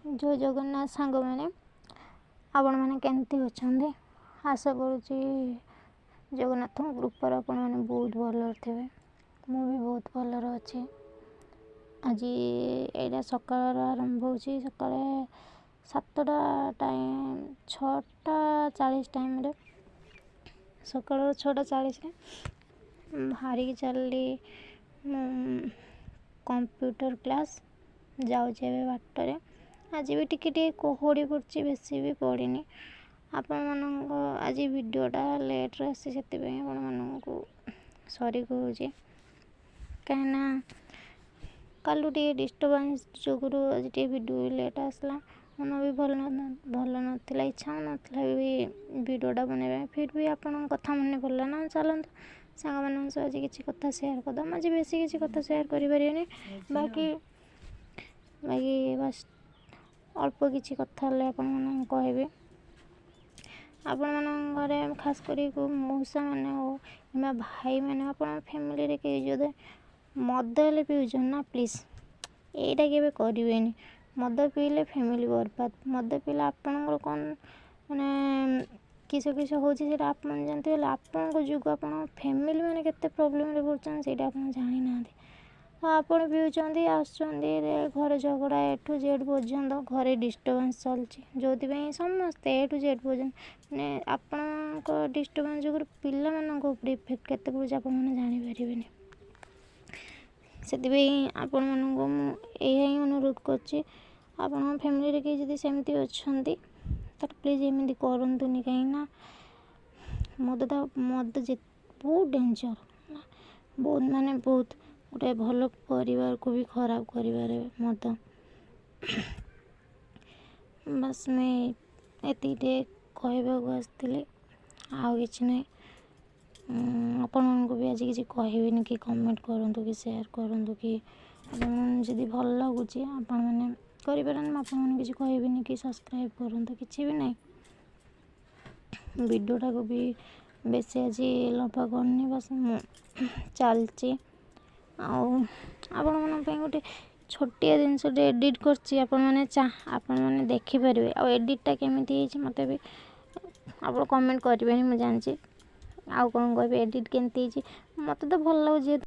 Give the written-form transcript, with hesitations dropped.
जय जगन्नाथ सांग मैंने आपण मैंने केमती अच्छा आशा करुँची जगन्नाथ कृपार आपण मैंने बहुत भल थे मु भी बहुत भलर अच्छे। आज यहाँ सकाल आरंभ हो सका 7टा टाइम 6:40 टाइम सकाल 6:40 बाहरी चलली कंप्यूटर क्लास जाऊे बाटर आज भी टिके कोहड़ी पड़ी बेसी भी पड़नी आपण आज वीडियोटा लेट्रे आसी से आपको सॉरी कहूँ कहीं कालू टे डिस्टर्बांस जो आज टे वीडियो लेट आसला मन भी भल नाला इच्छा नाला भी वीडियोटा बनवा फिर भी आपण कथा मन पड़ा ना चलते सांग मान आज किसी कथा सेयार करदम आज बेस किसी कथा सेयार करें बाकी बस अल्प किसी कथा कहबी आपण मान घरे खास कर मौसा मैंने हो कि भाई मैंने आप फैमिली कहीं जो मद हेल्ले पीछन ना प्लीज यहीटा के करें मद पीले फैमिली बर्बाद मद पीले आपणकर कौन मैंने किस किस हो आप जानते हैं आपण जुग आप फैमिली मैंने केते प्रोब्लेम रे पड़छन सेटा आप जानी ना आपण पीछे घर झगड़ा ए टू जेड पर्यंत घरे डिस्टर्बांस चलती जो समस्ते ए टू जेड पर्यंत मैंने आपण डिस्टर्बांस जो पिला मान इफेक्ट केते पड़े आप जानीपर से आपण मानक यही अनुरोध कर फैमिली कहीं जब सेमती अच्छा तो प्लीज एमती करतुनि कहीं मद बहुत डेंजर बहुत माने बहुत गोटे भल परिवार को भी खराब करिवारे मद बस मैं ये कहवाक आसती आउ कि ना आपण मानक भी आज किसी कहबेनि कि कमेंट करूँ कि शेयर करूँ कि जदि भल लगुच आपण मैंने करें किसी कहबेनि कि सब्सक्राइब करूँ किसी भी नहीं वीडियोटा को भी बेसी आज लंबा करनी बस चलती आपण गोटे छोटिया जिनस एडिट कर देखिपारे आ एडिटा केमी मत भी आप कमेंट करें मुझे जानची आउ कौन कह एडिट केमती मत तो भल लगे।